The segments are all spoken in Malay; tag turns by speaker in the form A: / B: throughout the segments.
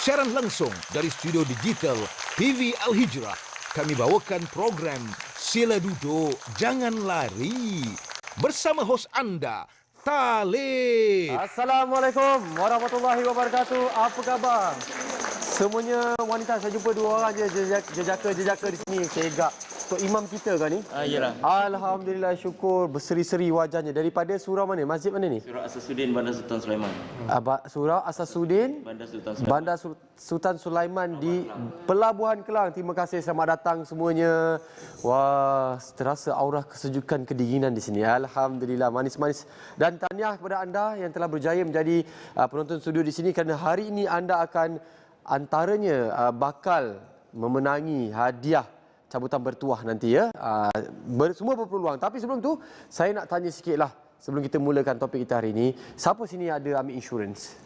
A: Siaran langsung dari studio digital TV Al Hijrah. Kami bawakan program Sila Duduk Jangan Lari bersama hos anda, Talib.
B: Assalamualaikum warahmatullahi wabarakatuh. Apa khabar? Semuanya wanita, saya jumpa dua orang je jejaka di sini. Segak. Tok Imam kita kan ni?
C: Iyalah.
B: Alhamdulillah, syukur. Berseri-seri wajahnya. Daripada surau mana? Masjid mana ni?
C: Surau Asasuddin, Bandar Sultan Sulaiman.
B: Surau Asasuddin, Bandar Sultan Sulaiman di Pelabuhan Kelang. Terima kasih, selamat datang semuanya. Wah, terasa aura kesejukan, kedinginan di sini. Alhamdulillah, manis-manis. Dan tahniah kepada anda yang telah berjaya menjadi penonton studio di sini, kerana hari ini anda akan antaranya bakal memenangi hadiah cabutan bertuah nanti ya. Semua berpeluang. Tapi sebelum tu, saya nak tanya sikitlah sebelum kita mulakan topik kita hari ini. Siapa sini ada ambil insurans?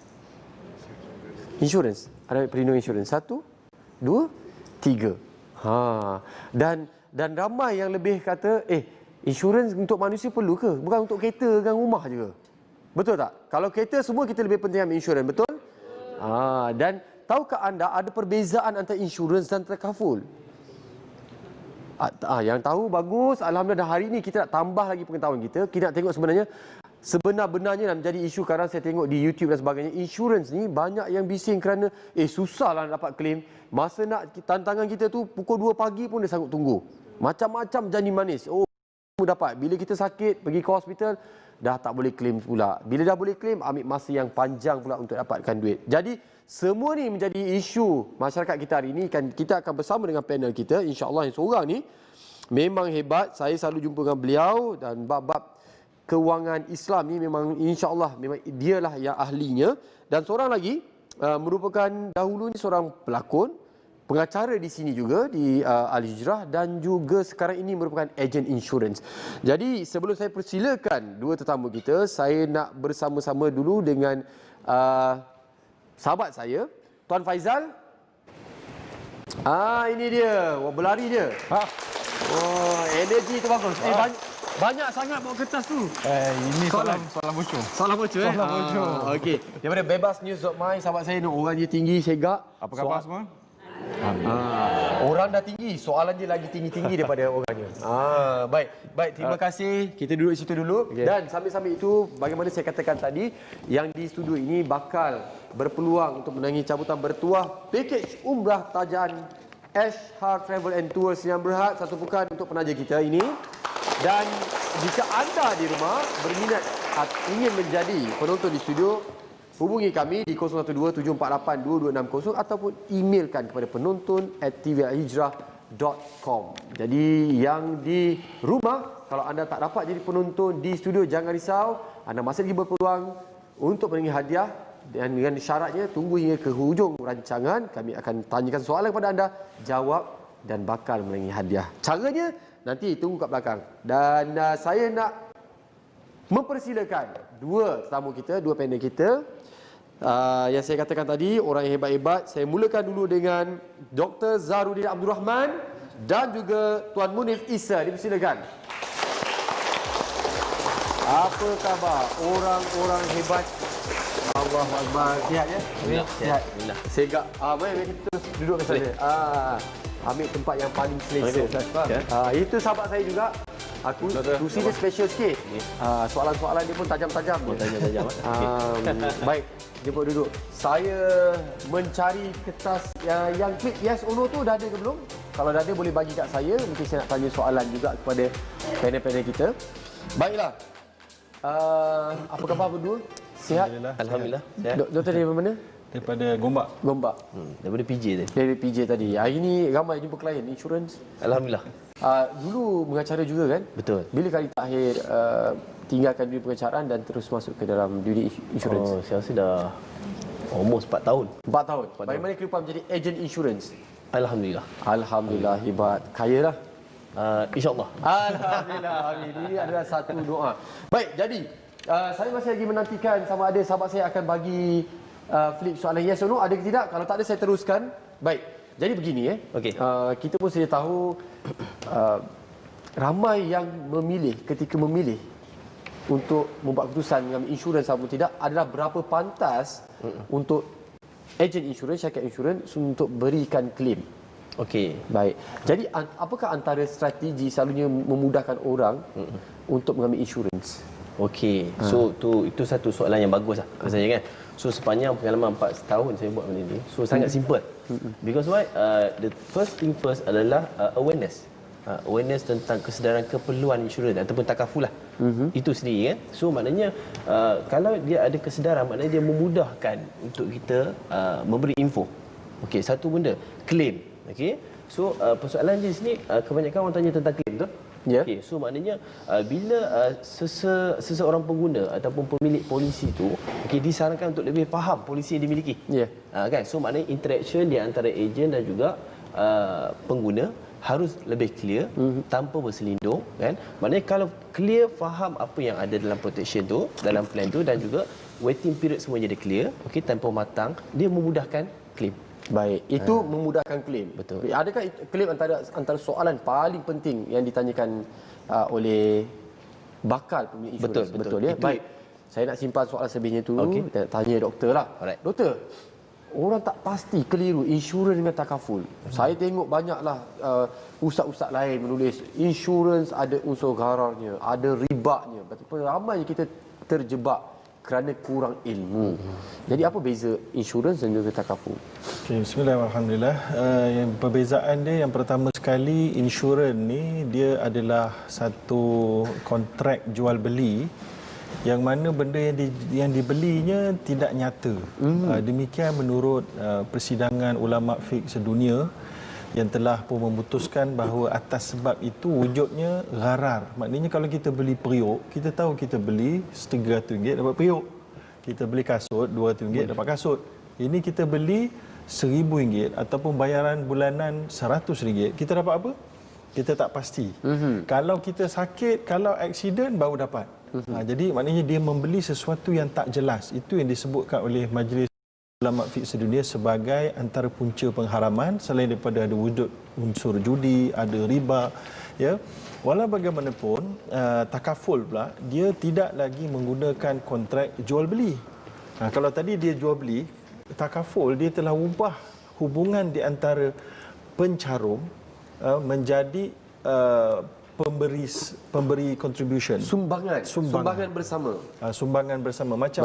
B: Insurans? Ada perlindungan insurans? 1, 2, 3. Dan ramai yang lebih kata, insurans untuk manusia perlu ke? Bukan untuk kereta dan rumah je ke? Betul tak? Kalau kereta semua kita lebih penting ambil insurans, betul? Dan tahukah anda ada perbezaan antara insurans dan takaful? Yang tahu bagus, alhamdulillah. Hari ini kita nak tambah lagi pengetahuan kita. Kita nak tengok sebenarnya sebenar-benarnya nak menjadi isu. Sekarang saya tengok di YouTube dan sebagainya, insurans ni banyak yang bising kerana susahlah nak dapat claim. Masa nak tantangan kita tu pukul 2 pagi pun dia sanggup tunggu. Macam-macam janji manis. Dapat. Bila kita sakit pergi ke hospital, dah tak boleh claim pula. Bila dah boleh claim, ambil masa yang panjang pula untuk dapatkan duit. Jadi semua ni menjadi isu masyarakat kita hari ini. Kita akan bersama dengan panel kita, insya-Allah, yang seorang ni memang hebat. Saya selalu jumpa dengan beliau dan bab-bab kewangan Islam ni memang insya-Allah memang dialah yang ahlinya. Dan seorang lagi merupakan dahulu ni seorang pelakon, pengacara di sini juga di Al Hijrah, dan juga sekarang ini merupakan ejen insurans. Jadi sebelum saya persilakan dua tetamu kita, saya nak bersama-sama dulu dengan sahabat saya, Tuan Faizal. Ini dia. Wah, berlari dia. Energi tu bagus. Banyak sangat bawa kertas tu.
D: Ini salam bocor.
B: Salam bocor.
D: Salam bocor.
B: Okey. Daripada bebasnews.my, sahabat saya ni orangnya tinggi, segak.
D: Apa khabar semua?
B: Orang dah tinggi, soalan dia lagi tinggi-tinggi daripada orangnya. Baik, terima kasih. Kita duduk di situ dulu. Okay. Dan sambil-sambil itu, bagaimana saya katakan tadi, yang di studio ini bakal berpeluang untuk menangi cabutan bertuah pakej umrah tajaan Ashar Travel and Tours yang berhad satu pekan untuk penaja kita ini. Dan jika anda di rumah berminat ingin menjadi penonton di studio, hubungi kami di 012-748-2260 ataupun emailkan kepada penonton@tvalhijrah.com. Jadi yang di rumah, kalau anda tak dapat jadi penonton di studio, jangan risau. Anda masih lagi berpeluang untuk menangi hadiah. Dan dengan syaratnya, tunggu hingga ke hujung rancangan. Kami akan tanyakan soalan kepada anda, jawab dan bakal menangi hadiah. Caranya, nanti tunggu kat belakang. Dan saya nak mempersilakan dua tetamu kita, dua panel kita. Yang saya katakan tadi, orang yang hebat-hebat. Saya mulakan dulu dengan Dr. Zahrudin Abdul Rahman dan juga Tuan Munif Isa. Dipersilakan. Apa khabar orang-orang hebat? Allahu Akbar. Sihat ya? Sihat. Alhamdulillah. Segak. Mari kita terus duduk ke sana. Ambil tempat yang paling selesa. Itu sahabat saya juga. Kursi dia special sikit. Soalan-soalan dia pun tajam-tajam. Tajam-tajam. Baik, jumpa duduk. Saya mencari kertas yang klik yes or no tu dah ada ke belum? Kalau dah ada, boleh bagi kat saya. Mungkin saya nak tanya soalan juga kepada panel-panel kita. Baiklah. Apa khabar berdua? Sihat?
C: Alhamdulillah. Sihat.
B: Doktor dari mana?
D: Daripada Gombak.
B: Gombak.
C: Daripada PJ tadi.
B: Dari PJ tadi. Hari ni ramai jumpa klien insurans.
C: Alhamdulillah.
B: Dulu mengacara juga kan?
C: Betul.
B: Bila kali terakhir tinggalkan dunia pengacaraan dan terus masuk ke dalam dunia insurans?
C: Saya rasa dah almost 4 tahun.
B: 4 tahun. Bagaimana kehidupan menjadi ejen insurans?
C: Alhamdulillah.
B: Alhamdulillah, hebat. Kaya lah.
C: InsyaAllah.
B: Alhamdulillah. Amin. Ini adalah satu doa. Baik, jadi saya masih lagi menantikan sama ada sahabat saya akan bagi flip soalan yes or no. Ada ke tidak? Kalau tak ada, saya teruskan. Baik. Jadi begini
C: Okey.
B: kita pun sedia tahu ramai yang memilih, ketika memilih untuk membuat keputusan mengambil insurans ataupun tidak, adalah berapa pantas untuk ejen insurans, syarikat insurans untuk berikan claim.
C: Okey.
B: Baik. Jadi apakah antara strategi selalunya memudahkan orang untuk mengambil insurans?
C: Okey. So itu satu soalan yang bagus lah rasanya kan. So sepanjang pengalaman 4 tahun saya buat benda ni, so sangat simple. Because why? The first thing first adalah awareness. Awareness tentang kesedaran keperluan insurans ataupun takaful lah. Itu sendiri kan. So maknanya kalau dia ada kesedaran, maknanya dia memudahkan untuk kita memberi info. Okey, satu benda, claim. Okey. So persoalan di sini kebanyakan orang tanya tentang claim tu.
B: Ya.
C: Okey, so maknanya bila seseorang pengguna ataupun pemilik polisi tu disarankan untuk lebih faham polisi yang dimiliki.
B: Ya.
C: Kan? So maknanya interaction di antara ejen dan juga pengguna harus lebih clear tanpa berselindung kan. Maknanya kalau clear faham apa yang ada dalam protection tu, dalam plan tu dan juga waiting period semua jadi clear, tanpa matang, dia memudahkan claim.
B: Baik, itu memudahkan claim.
C: Betul.
B: Adakah claim antara soalan paling penting yang ditanyakan oleh bakal pemilik insurans?
C: Betul.
B: Ya.
C: Itu.
B: Baik. Saya nak simpan soalan selebihnya tu.
C: Okey.
B: Tanya doktor lah.
C: Alright.
B: Doktor, orang tak pasti keliru insurans dengan takaful. Saya tengok banyaklah ustaz-ustaz lain menulis insurans ada unsur ghararnya, ada ribanya. Betapa ramai kita terjebak kerana kurang ilmu. Jadi apa beza insurans dan juga takaful?
D: Okay, bismillahirrahmanirrahim. Yang perbezaan dia yang pertama sekali, insurans ni dia adalah satu kontrak jual beli yang mana benda yang dibelinya tidak nyata. Demikian menurut persidangan ulama fiqh sedunia yang telah pun memutuskan bahawa atas sebab itu wujudnya gharar. Maknanya kalau kita beli periuk, kita tahu kita beli RM300 dapat periuk. Kita beli kasut RM200 dapat kasut. Ini kita beli RM1,000 ataupun bayaran bulanan RM100, kita dapat apa? Kita tak pasti. Kalau kita sakit, kalau aksiden baru dapat. Jadi maknanya dia membeli sesuatu yang tak jelas. Itu yang disebutkan oleh Majlis Ulama Fiqh Sedunia sebagai antara punca pengharaman selain daripada ada wujud unsur judi, ada riba, ya. Walau bagaimanapun takaful pula dia tidak lagi menggunakan kontrak jual beli. Kalau tadi dia jual beli, takaful dia telah ubah hubungan di antara pencarum menjadi pemberi contribution, sumbangan
B: bersama.
D: Sumbangan bersama macam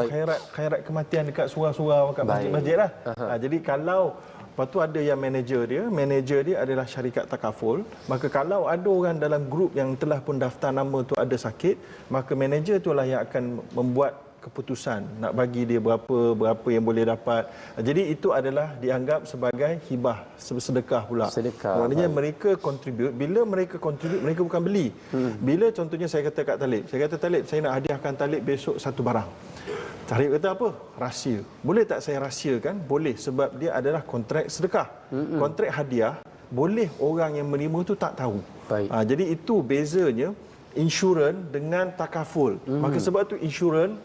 D: khairat kematian dekat surau-surau kat masjid-masjid lah. Jadi kalau lepas tu ada yang manager dia adalah syarikat takaful, maka kalau ada orang dalam grup yang telah pun daftar nama tu ada sakit, maka manager itulah yang akan membuat keputusan nak bagi dia berapa yang boleh dapat. Jadi itu adalah dianggap sebagai hibah, sedekah pula. Maknanya mereka contribute. Bila mereka contribute, mereka bukan beli. Bila contohnya saya kata kat Talib, saya nak hadiahkan Talib besok satu barang. Talib kata apa? Rahsia. Boleh tak saya rahsiakan? Boleh, sebab dia adalah kontrak sedekah. Kontrak hadiah, boleh orang yang menerima tu tak tahu. Jadi itu bezanya insurans dengan takaful. Maka sebab tu insurans,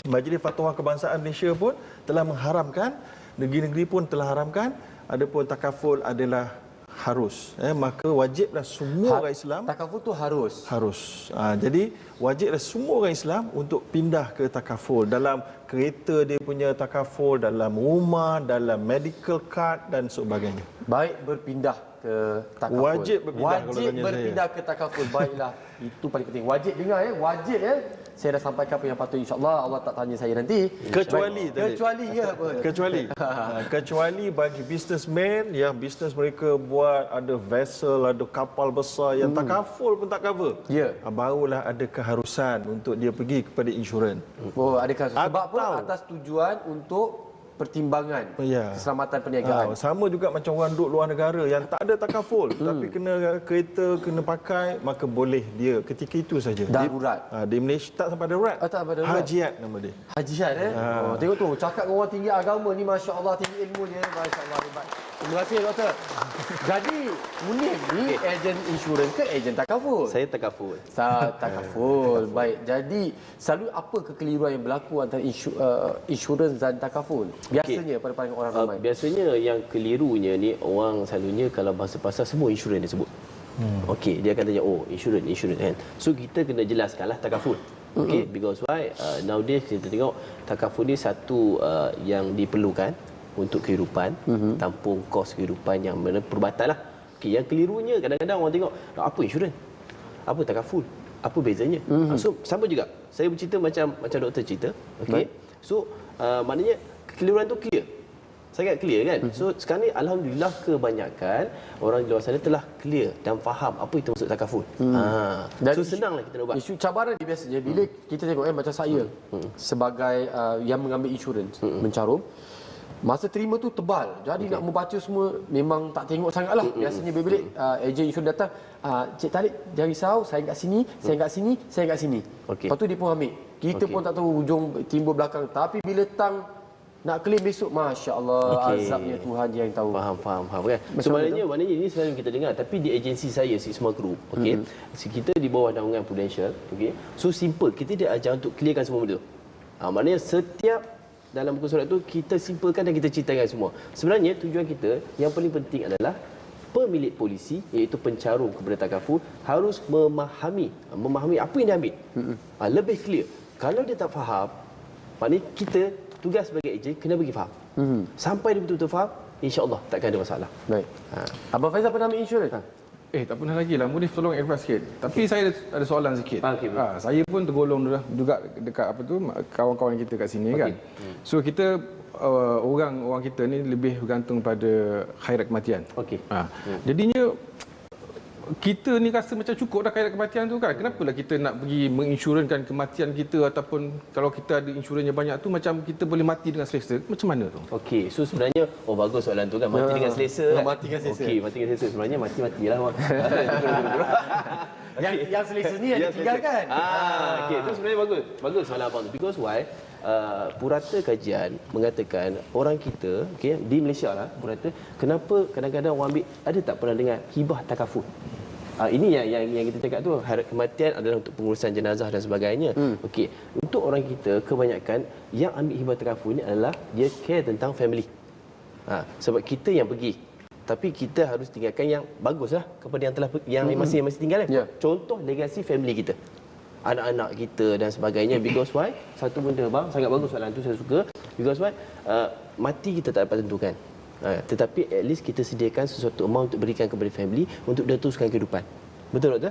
D: Majlis Fatwa Kebangsaan Malaysia pun telah mengharamkan, negeri-negeri pun telah haramkan, adapun takaful adalah harus. Maka wajiblah semua orang Islam.
B: Takaful tu harus.
D: Jadi wajiblah semua orang Islam untuk pindah ke takaful. Dalam kereta dia punya takaful, dalam rumah, dalam medical card dan sebagainya.
B: Baik berpindah ke takaful.
D: Wajib berpindah
B: ke takaful. Baiklah. Itu paling penting. Wajib dengar ya. Wajib ya. Saya dah sampaikan apa yang patut, insya-Allah Allah tak tanya saya nanti. Kecuali bagi businessman yang bisnes mereka buat ada vessel, ada kapal besar yang takaful pun tak cover. Ya.
D: Barulah ada keharusan untuk dia pergi kepada insurans.
B: Adakah sebab apa? Atas tujuan untuk pertimbangan keselamatan perniagaan.
D: Sama juga macam orang duduk luar negara yang tak ada takaful tapi kena kereta, kena pakai, maka boleh dia ketika itu saja.
B: Darurat.
D: Di Malaysia tak sampai darurat. Hajiat nama dia.
B: Hajiat tengok tu, cakap dengan orang tinggi agama ni, masya-Allah, tinggi ilmunya, masya-Allah, hebat. Terima kasih doktor. Jadi Munir ni ejen insurans ke ejen takaful?
C: Saya takaful.
B: Takaful. Baik. Jadi selalu apa kekeliruan yang berlaku antara insurans dan takaful? Biasanya pada pandangan orang ramai.
C: Biasanya yang kelirunya ni orang selalunya kalau bahasa pasar semua insurans dia sebut. Okey, dia akan tanya insurans kan. So kita kena jelaskanlah takaful. Okey, because why nowadays kita tengok takaful ni satu yang diperlukan untuk kehidupan, tampung kos kehidupan yang mana perubatan lah. Okey, yang kelirunya kadang-kadang orang tengok apa insurans? Apa takaful? Apa bezanya? So sama juga. Saya bercerita macam doktor cerita. Okey. So maknanya kekeliruan tu clear. Sangat clear kan? So sekarang ni alhamdulillah kebanyakan orang di luar sana telah clear dan faham apa itu maksud takaful.
B: Dan
C: So senanglah kita nak buat.
B: Isu cabaran ni biasanya bila kita tengok macam saya sebagai yang mengambil insurans mencarum, masa terima tu tebal. Jadi nak membaca semua memang tak tengok sangatlah. Biasanya bila ejen insurans datang, Cik Talib jangan risau, saya kat sini, saya kat sini, saya kat sini. Lepas tu dia pun ambil. Kita pun tak tahu hujung timbul belakang. Tapi bila tang nak claim besok, Masya Allah, azabnya Tuhan je yang tahu.
C: Faham kan. So maknanya ini selalu kita dengar, tapi di agensi saya Sixma Group, okey. Kita di bawah naungan Prudential, okey. So simple, kita dia ajar untuk clearkan semua benda. Maknanya setiap dalam buku surat tu kita simpelkan dan kita ceritakan semua. Sebenarnya tujuan kita yang paling penting adalah pemilik polisi iaitu pencarum kepada takaful harus memahami apa yang dia ambil. Lebih clear. Kalau dia tak faham, maknanya kita tugas sebagai ejen kena bagi faham. Sampai dia betul-betul faham, insya-Allah takkan ada masalah.
B: Baik. Abang Faizal pernah ambil insurans tak?
E: Tak pernah lagi lah. Boleh tolong advise sikit. Tapi saya ada soalan sikit. Saya pun tergolong juga dekat kawan-kawan kita kat sini kan. So kita orang kita ni lebih bergantung pada khairat kematian. Jadinya kita ni rasa macam cukup dah khairat kematian tu kan. Kenapalah kita nak pergi menginsurankan kematian kita, ataupun kalau kita ada insurannya banyak tu macam kita boleh mati dengan selesa. Macam mana tu?
C: Okey, so sebenarnya bagus soalan tu kan, mati dengan selesa kan.
B: Mati dengan selesa.
C: Okey, mati dengan selesa. Sebenarnya matilah mak.
B: Yang selesa ni yang ditinggalkan.
C: Okey, itu sebenarnya bagus. Bagus soalan abang tu. Because why? Purata kajian mengatakan orang kita, di Malaysia lah, purata, kenapa kadang-kadang orang ambil, ada tak pernah dengar hibah takaful? Ini yang kita cakap tu, khairat kematian adalah untuk pengurusan jenazah dan sebagainya. Okey, untuk orang kita kebanyakan yang ambil hibah takaful ni adalah dia care tentang family. Sebab kita yang pergi, tapi kita harus tinggalkan yang baguslah kepada yang masih tinggal. Contoh legasi family kita, anak-anak kita dan sebagainya. Because why? Satu benda bang, sangat bagus soalan tu, saya suka. Because why? Mati kita tak dapat tentukan. Tetapi at least kita sediakan sesuatu amount untuk berikan kepada family untuk dia teruskan kehidupan. Betul doktor?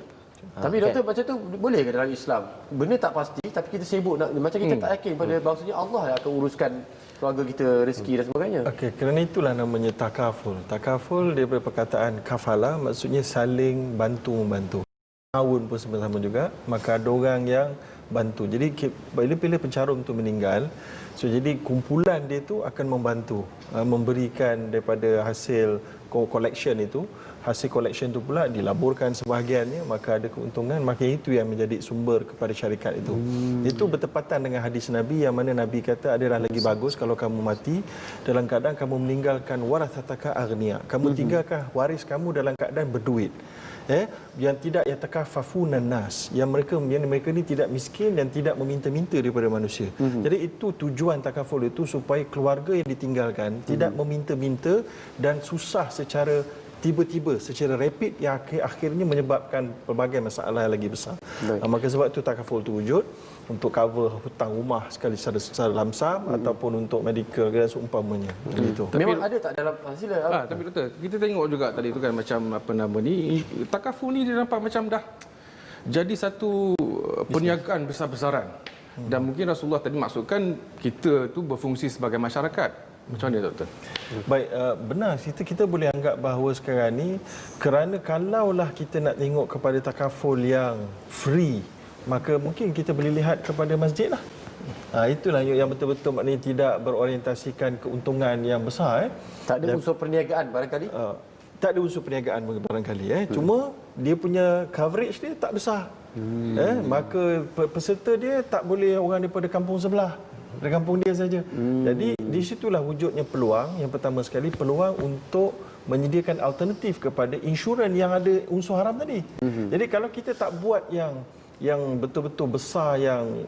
B: Tapi doktor, macam tu boleh ke dalam Islam? Benda tak pasti tapi kita sibuk nak, macam kita tak yakin pada bahawasanya Allah yang akan uruskan keluarga kita, rezeki dan sebagainya.
D: Okey, kerana itulah namanya takaful. Takaful daripada perkataan kafala, maksudnya saling bantu-membantu. Tahun pun sama-sama juga, maka ada orang yang bantu. Jadi bila pencarum tu meninggal, so jadi kumpulan dia tu akan membantu memberikan daripada hasil collection itu. Hasil collection itu pula dilaburkan sebahagiannya, maka ada keuntungan, maka itu yang menjadi sumber kepada syarikat itu. Itu bertepatan dengan hadis Nabi yang mana Nabi kata adalah lagi bagus kalau kamu mati dalam keadaan kamu meninggalkan warathataka aghnia. Kamu tinggalkan waris kamu dalam keadaan berduit. Yang tidak yatakafafunan nas, yang mereka ni tidak miskin dan tidak meminta-minta daripada manusia. Jadi itu tujuan takaful itu, supaya keluarga yang ditinggalkan tidak meminta-minta dan susah secara tiba-tiba, secara rapid, yang akhirnya menyebabkan pelbagai masalah yang lagi besar. Maka sebab itu takaful itu wujud untuk cover hutang rumah sekali secara lamsam ataupun untuk medical dan seumpamanya. Begitu.
B: Memang ada tak dalam hasil?
E: Tapi doktor, kita tengok juga tadi tu kan, macam apa nama ni, takaful ni dia nampak macam dah jadi satu perniagaan besar-besaran. Dan mungkin Rasulullah tadi maksudkan kita tu berfungsi sebagai masyarakat. Macam mana doktor?
D: Baik, benar, kita boleh anggap bahawa sekarang ni, kerana kalaulah kita nak tengok kepada takaful yang free, maka mungkin kita boleh lihat kepada masjid lah. Itulah yang betul-betul maknanya tidak berorientasikan keuntungan yang besar.
B: Tak ada unsur perniagaan barangkali?
D: Tak ada unsur perniagaan barangkali. Cuma dia punya coverage dia tak besar. Maka peserta dia tak boleh orang daripada kampung sebelah, dari kampung dia saja. Jadi di situlah wujudnya peluang. Yang pertama sekali, peluang untuk menyediakan alternatif kepada insurans yang ada unsur haram tadi. Jadi kalau kita tak buat yang betul-betul besar, yang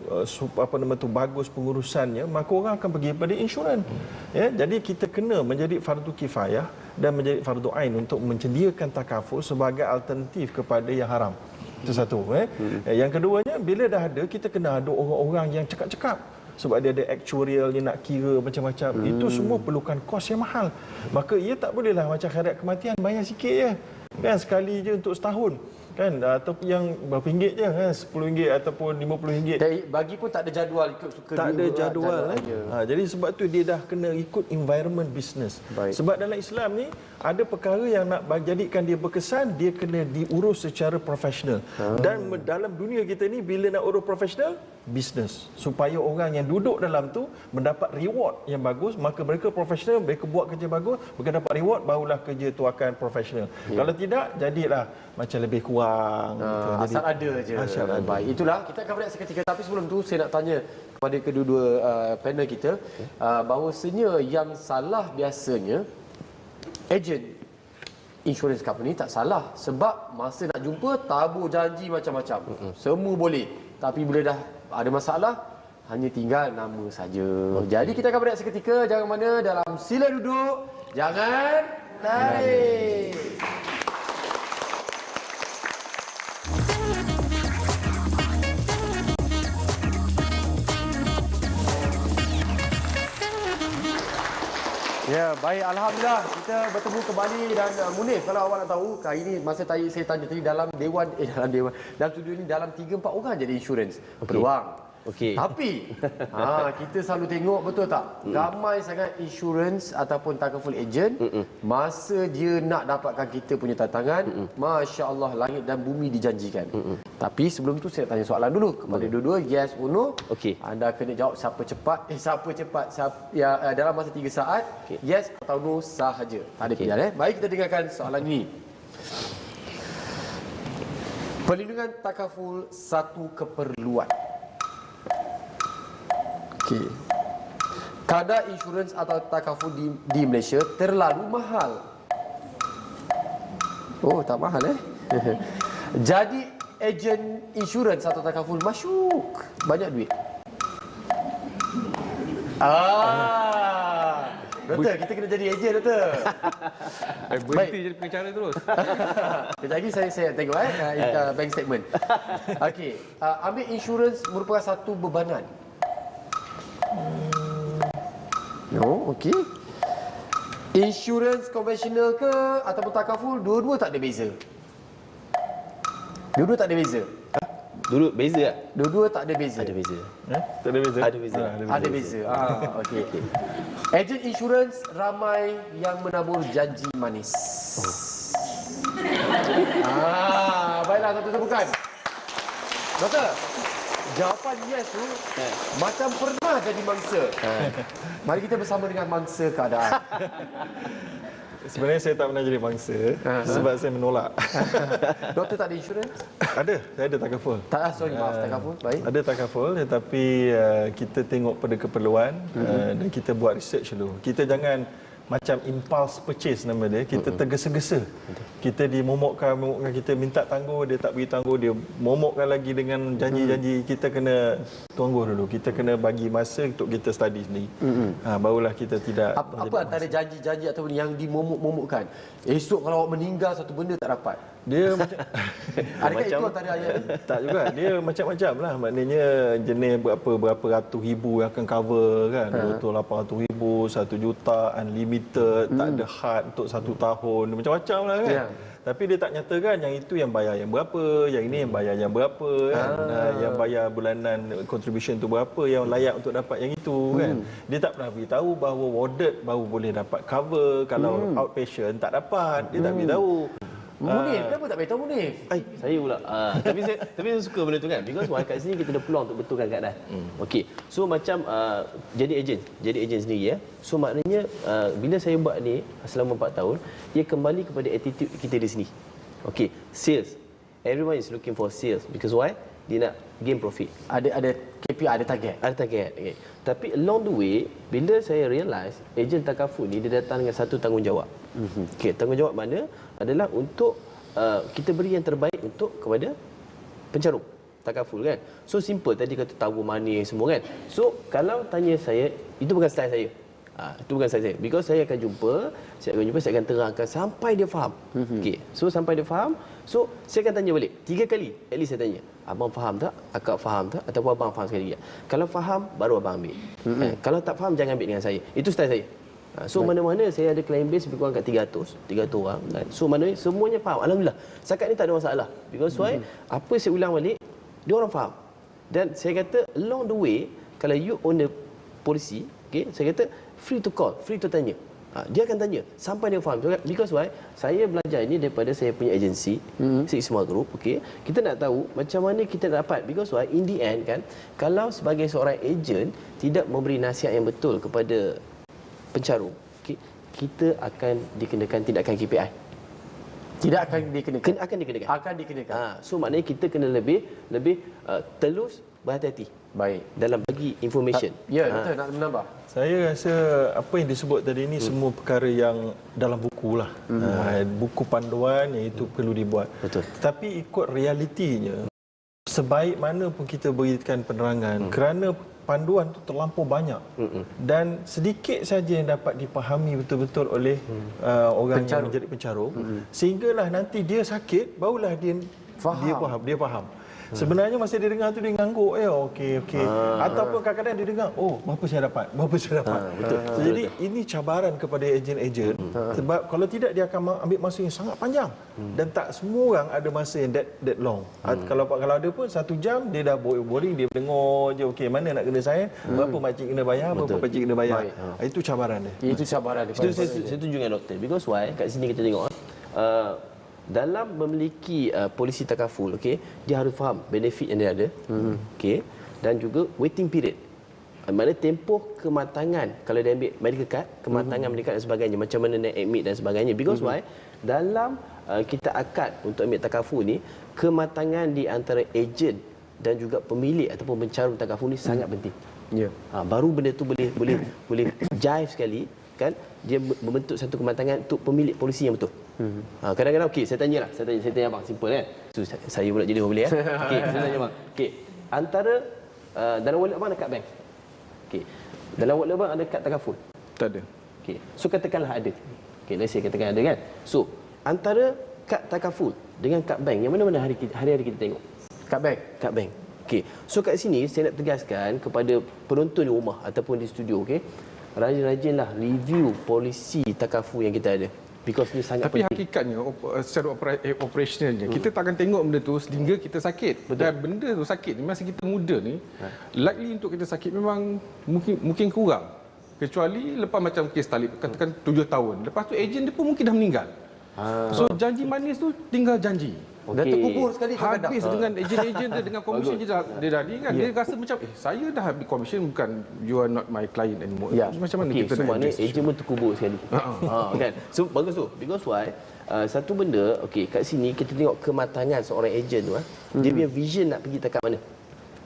D: bagus pengurusannya, maka orang akan pergi pada insurans. Jadi kita kena menjadi fardu kifayah dan menjadi fardu ain untuk menyediakan takaful sebagai alternatif kepada yang haram. Itu satu. Yang keduanya, bila dah ada, kita kena ada orang-orang yang cekap-cekap. sebab dia ada actuarial, dia nak kira macam-macam. Itu semua perlukan kos yang mahal. Maka ia tak bolehlah macam khairat kematian bayar sikit je. Kan sekali je untuk setahun. Kan ataupun yang berapa ringgit je kan, RM10 ataupun RM50.
B: Bagi pun tak ada jadual ikut suka
D: Tak ada jadual.
B: aja.
D: Jadi sebab tu dia dah kena ikut environment business.
B: Baik.
D: Sebab dalam Islam ni ada perkara yang nak jadikan dia berkesan, dia kena diurus secara profesional. Dan dalam dunia kita ni bila nak urus profesional, business. Supaya orang yang duduk dalam tu mendapat reward yang bagus, maka mereka profesional, mereka buat kerja bagus, mereka dapat reward, barulah kerja tu akan profesional. Kalau tidak, jadilah macam lebih kurang.
B: Asal ada je.
D: Asal ada.
B: Baik, itulah kita akan berehat seketika. Tapi sebelum tu saya nak tanya kepada kedua-dua panel kita, bahawasanya yang salah biasanya ejen insurance company tak salah, sebab masa nak jumpa tabur janji macam-macam. Semua boleh. Tapi bila dah ada masalah, hanya tinggal nama saja. Jadi kita akan berehat seketika. Jangan mana, dalam Sila Duduk, jangan lari. Ya, baik, alhamdulillah kita bertemu kembali. Dan Munif, kalau awak nak tahu, hari ini masa saya tanya tadi dalam studio ni dalam 3-4 orang jadi insurans peluang.
C: Okey.
B: Tapi kita selalu tengok, betul tak? Ramai sangat insurans ataupun takaful agent, masa dia nak dapatkan kita punya tantangan, Masya Allah, langit dan bumi dijanjikan. Tapi sebelum tu saya nak tanya soalan dulu kepada dua-dua, yes or no.
C: Okey.
B: Anda kena jawab siapa cepat dalam masa 3 saat.
C: Okey.
B: Yes atau no sahaja. Tak ada pilihan. Baik, kita dengarkan soalan ini. Perlindungan takaful satu keperluan. Okey. Kadar insurans atau takaful di Malaysia terlalu mahal. Oh, tak mahal Jadi ejen insurans atau takaful masyuk, banyak duit. Doktor, kita kena jadi ejen, doktor.
E: Berhenti jadi pengacara terus.
B: Kejap lagi saya tengok bank statement. Okey, ambil insurans merupakan satu bebanan. No, okey. Insurans konvensional ke ataupun takaful, dua-dua tak ada beza. Dua-dua tak ada beza.
C: Dulu beza tak?
B: Dua-dua tak ada beza.
C: Ada beza.
D: Tak ada beza?
C: Ada beza.
B: Ada beza. Okey. Ejen insurans ramai yang menabur janji manis. Baiklah, satu tepukan. Doktor, jawapan yes tu macam pernah jadi mangsa. Mari kita bersama dengan mangsa keadaan.
D: Sebenarnya saya tak pernah jadi mangsa sebab saya menolak.
B: Doktor tak ada insurans?
D: Ada, saya ada takaful.
B: Maaf, takaful. Baik.
D: Ada takaful, tetapi kita tengok pada keperluan dan kita buat research dulu. Kita jangan macam impulse purchase nama dia, kita tergesa-gesa. Kita dimomokkan, kita minta tangguh, dia tak bagi tangguh, dia momokkan lagi dengan janji-janji. Kita kena tunggu dulu, kita kena bagi masa untuk kita study sendiri. Barulah kita tidak...
B: Apa antara janji-janji ataupun yang dimomok-momokkan? Esok kalau awak meninggal, satu benda tak dapat.
D: Dia macam...
B: Adakah itu antara ayat?
D: Tak juga, dia macam-macam lah. Maknanya jenis berapa ratus ribu yang akan cover kan. Betul 800 ribu, 1 juta, unlimited, tak ada had untuk 1 tahun. Macam-macam lah kan.
B: Ya.
D: Tapi dia tak nyatakan yang itu yang bayar yang berapa, yang ini yang bayar yang berapa kan. Yang bayar bulanan contribution tu berapa, yang layak untuk dapat yang itu kan. Dia tak pernah beritahu bahawa warded baru boleh dapat cover, kalau outpatient tak dapat. Dia tak beritahu.
B: Munif, kenapa tak beritahu Munif?
C: Saya pula. Tapi saya suka benda tu kan. Because kat sini kita ada peluang untuk betulkan keadaan. Okey. So macam jadi ejen sendiri ya. So maknanya bila saya buat ni selama 4 tahun, ia kembali kepada attitude kita di sini. Okey, sales. Everyone is looking for sales because why? Dia nak gain profit.
B: Ada KPI, ada target.
C: Ada target. Okay. Tapi along the way, bila saya realise ejen takaful ni dia datang dengan satu tanggungjawab. Okey, tanggungjawab mana adalah untuk kita beri yang terbaik untuk kepada pencarum takaful kan. So simple tadi kata tabur manis semua kan. So kalau tanya saya, itu bukan style saya. Itu bukan saya. Because saya akan jumpa, saya akan terangkan sampai dia faham. Okey. So sampai dia faham, so saya akan tanya balik 3 kali. At least saya tanya, abang faham tak? Akak faham tak? Ataupun abang faham sekali lagi? Kalau faham, baru abang ambil. Kalau tak faham, jangan ambil dengan saya. Itu style saya. So mana-mana saya ada client base lebih kurang kat 300 orang kan. So mana semuanya faham. Alhamdulillah. Setakat ni tak ada masalah. Because why? Apa saya ulang balik, dia orang faham. Dan saya kata along the way, kalau you own the policy, okay, saya kata free to call, free to tanya. Dia akan tanya sampai dia faham. Because why? Saya belajar ini daripada saya punya agensi, Sigma Group, okay. Kita nak tahu macam mana kita dapat. Because why? In the end kan, kalau sebagai seorang agent tidak memberi nasihat yang betul kepada pencarum, okay, kita akan dikenakan tindakan KPI.
B: Tidak akan dikenakan.
C: Akan dikenakan. So maknanya kita kena lebih telus, berhati-hati.
B: Baik.
C: Dalam bagi information.
B: Ya, betul. Nak menambah.
D: Saya rasa apa yang disebut tadi ini semua perkara yang dalam buku lah. Buku panduan yang itu perlu dibuat.
C: Betul.
D: Tapi ikut realitinya, sebaik mana pun kita berikan penerangan, kerana panduan itu terlampau banyak dan sedikit saja yang dapat dipahami betul-betul oleh orang yang menjadi pencarum, sehinggalah nanti dia sakit barulah dia faham. Sebenarnya masa dia dengar tu dia ngangguk, okey. Ataupun kadang-kadang dia dengar, berapa saya dapat.
C: Betul.
D: Jadi ini cabaran kepada ejen-ejen, sebab kalau tidak dia akan ambil masa yang sangat panjang dan tak semua orang ada masa yang that long. Kalau ada pun 1 jam dia dah boring, dia dengar je, okey mana nak kena saya, berapa makcik kena bayar, berapa pakcik kena bayar. Itu cabaran dia.
B: Itu cabaran dia.
C: Saya setuju dengan doktor. Because why? Kat sini kita tengok dalam memiliki polisi takaful, okey, dia harus faham benefit yang dia ada, okey, dan juga waiting period. Mana tempoh kematangan kalau dia ambil medical card, kematangan medical card dan sebagainya, macam mana nak admit dan sebagainya. Because why? Dalam kita akad untuk ambil takaful ni, kematangan di antara ejen dan juga pemilik ataupun pencarum takaful ni sangat penting.
B: Ya.
C: Baru benda tu boleh jive sekali kan, dia membentuk satu kematangan untuk pemilik polisi yang betul. Kadang-kadang okey, saya tanya abang, simple kan. So, saya pula jadi orang boleh Okey, saya tanya abang. Okey, antara dalam wallet abang ada kad bank. Okey. Dalam wallet abang ada kad takaful?
E: Tak ada.
C: Okey. So katakanlah ada. Okey, let's say katakan ada kan. So, antara kad takaful dengan kad bank, yang mana-mana hari-hari kita tengok? Kad bank. Okey. So kat sini saya nak tegaskan kepada penonton di rumah ataupun di studio, okey. Rajin-rajinlah review polisi takaful yang kita ada. Because ni sangat
E: Tapi
C: penting.
E: hakikatnya secara operationalnya kita tak akan tengok benda tu sehingga kita sakit.
C: Betul.
E: Dan benda tu sakit ni masa kita muda ni likely untuk kita sakit memang mungkin kurang. Kecuali lepas macam kes talib katakan 7 tahun. Lepas tu ejen dia pun mungkin dah meninggal. So janji manis tu tinggal janji.
B: Dah terkubur sekali kadang-kadang.
E: Habis dengan ejen-ejen dia dengan komisen dia dah ni kan. Dia rasa macam saya dah habis komisen, bukan you are not my client anymore. Macam mana kita
C: so
E: nak
C: maknanya
E: address?
C: ejen pun terkubur sekali. Kan. So bagus tu. Because why? Satu benda, okey, kat sini kita tengok kematangan seorang ejen tu, dia punya vision nak pergi takat mana.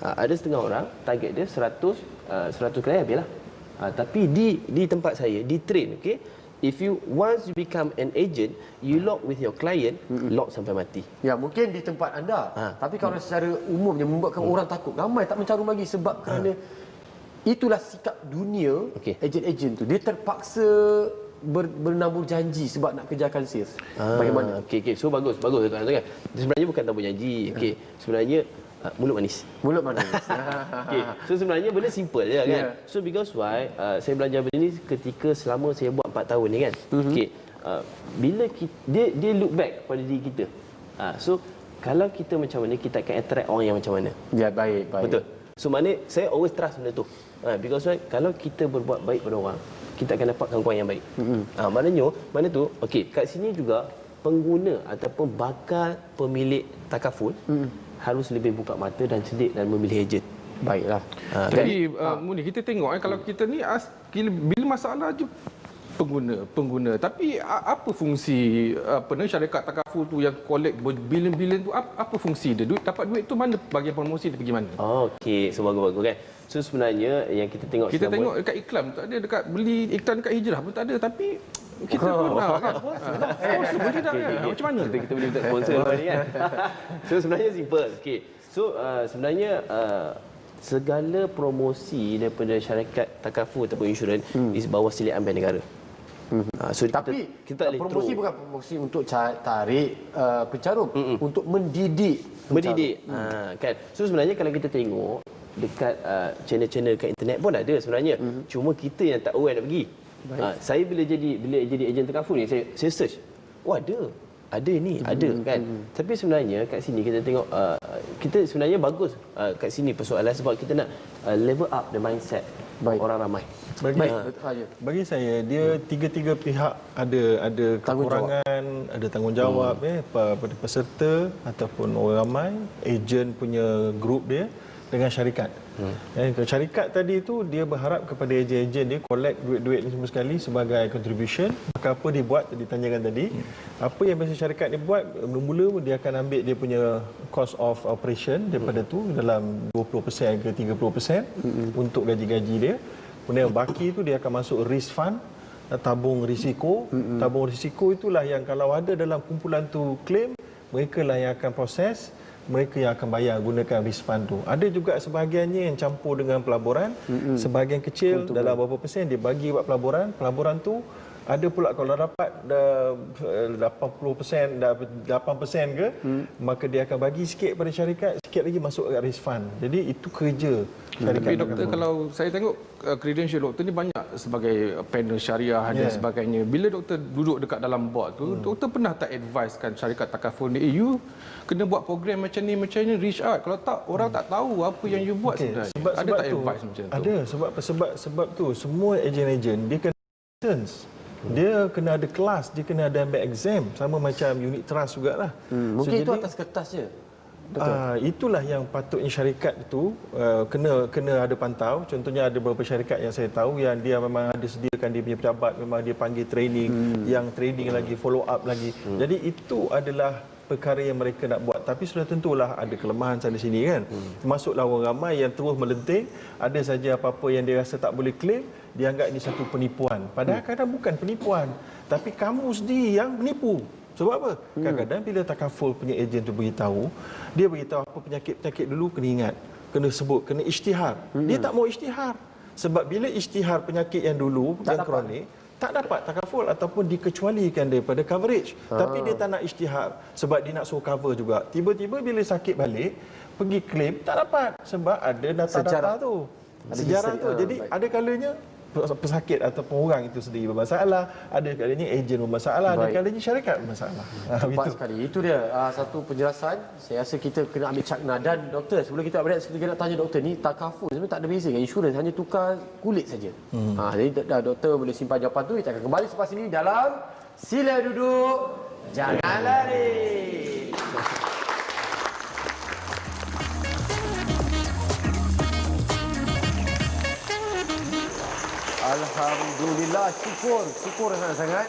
C: Ada setengah orang target dia 100 klien habislah. Tapi di tempat saya di train, okey, if you once you become an agent, you lock with your client, lock sampai mati.
B: Ya, mungkin di tempat anda. Tapi kalau secara umumnya membuatkan orang takut, ramai tak mencarum lagi sebab kerana itulah sikap dunia ejen-ejen tu. Dia terpaksa bernabur janji sebab nak kejarkan sales. Bagaimana?
C: Okey. So bagus tuan-tuan kan. Sebenarnya bukan tabur janji. Okey. Sebenarnya mulut manis.
B: Mulut manis.
C: Okay. So sebenarnya benda simple je kan. So because why saya belajar benda ni ketika selama saya buat 4 tahun ni kan. Okey. Bila dia look back pada diri kita. So kalau kita macam mana, kita akan attract orang yang macam mana.
B: Ya, baik.
C: Betul. So maknanya saya always trust benda tu. Because why? Kalau kita berbuat baik pada orang, kita akan dapat kawan-kawan yang baik. Maknanya mana tu? Okey, kat sini juga pengguna ataupun bakal pemilik takaful harus lebih buka mata dan cerdik dan memilih ejen.
B: Baiklah.
E: Jadi Muni, kita tengok kalau kita ni bila masalah je pengguna. Tapi apa fungsi syarikat takaful tu yang collect berbilion-bilion tu, apa fungsi dia? Dapat duit tu mana, bahagian promosi dia pergi mana?
C: Okey, so bagus kan. So sebenarnya yang kita tengok
E: dekat iklan tak ada, dekat beli iklan dekat Hijrah pun tak ada, tapi kita pun nak kan. Sponsor boleh tak? Macam mana?
C: Kita boleh minta sponsor ni kan. So sebenarnya simple. Okey. So sebenarnya segala promosi daripada syarikat takaful ataupun insurans di bawah silian bank negara. So
B: Tapi
C: kita tak boleh
B: promosi
C: throw.
B: bukan promosi untuk tarik pencarum, untuk mendidik
C: Mendidik. Kan. So sebenarnya kalau kita tengok dekat channel-channel kat internet pun ada sebenarnya. Cuma kita yang tak aware nak pergi. Saya bila jadi ejen takaful ni saya search. Oh ada ni, ada kan. Tapi sebenarnya kat sini kita tengok kita sebenarnya bagus kat sini persoalan sebab kita nak level up the mindset orang ramai.
D: Bagi saya dia tiga-tiga pihak ada kekurangan, ada tanggungjawab pada peserta ataupun orang ramai, ejen punya grup dia dengan syarikat. Syarikat tadi tu dia berharap kepada ejen-ejen dia collect duit-duit ni semua sekali sebagai contribution. Maka apa dia buat ditanyakan tadi, apa yang biasa syarikat dia buat, mula-mula dia akan ambil dia punya cost of operation daripada tu dalam 20% ke 30% untuk gaji-gaji dia. Kemudian baki tu dia akan masuk risk fund, tabung risiko. Tabung risiko itulah yang kalau ada dalam kumpulan tu claim, mereka lah yang akan proses, mereka yang akan bayar gunakan risk fund tu. Ada juga sebahagiannya yang campur dengan pelaburan, sebahagian kecil dalam berapa persen dia bagi buat pelaburan. Pelaburan tu ada pula kalau dapat 80%, 8% ke, maka dia akan bagi sikit pada syarikat, sikit lagi masuk ke risk fund. Jadi itu kerja syarikat.
E: Tapi doktor, kalau saya tengok credential doktor ni banyak sebagai panel syariah dan sebagainya. Bila doktor duduk dekat dalam board tu, doktor pernah tak advisekan syarikat takaful ni, you kena buat program macam ni, reach out. Kalau tak, orang tak tahu apa yang you buat sebenarnya. Ada tak advice macam tu?
D: Ada, sebab tu semua ejen-ejen dia kena license. Dia kena ada kelas, dia kena ada ambil exam, sama macam unit trust jugalah.
B: Mungkin itu atas kertas je.
D: Itulah yang patutnya syarikat itu kena ada pantau. Contohnya ada beberapa syarikat yang saya tahu yang dia memang ada sediakan dia punya pejabat, memang dia panggil training, yang training lagi, follow up lagi. Jadi itu adalah perkara yang mereka nak buat. Tapi sudah tentulah ada kelemahan sana sini kan. Termasuklah orang ramai yang terus melenting, ada saja apa-apa yang dia rasa tak boleh claim, dia anggap ini satu penipuan. Padahal kadang bukan penipuan, tapi kamu sendiri yang menipu. Sebab apa? Kadang-kadang bila takaful punya ejen tu beritahu, dia beritahu apa penyakit-penyakit dulu kena ingat, kena sebut, kena isytihar. Dia tak mau isytihar. Sebab bila isytihar penyakit yang dulu, yang kronik, tak dapat takaful ataupun dikecualikan daripada coverage. Tapi dia tak nak isytihar sebab dia nak suruh cover juga. Tiba-tiba bila sakit balik, pergi claim, tak dapat sebab ada data-data tu. Sejarah tu. Jadi ada kalanya pesakit ataupun orang itu sendiri bermasalah, ada kalanya ejen bermasalah, ada kalanya syarikat bermasalah.
B: Tepat sekali. Itu dia satu penjelasan. Saya rasa kita kena ambil cakna. Dan doktor, sebelum kita berehat, kita nak tanya doktor ni, takaful sebenarnya tak ada beza dengan insurans, hanya tukar kulit saja. Jadi doktor boleh simpan jawapan tu. Kita akan kembali selepas ini dalam Sila Duduk, Jangan Lari. Alhamdulillah, syukur sangat-sangat.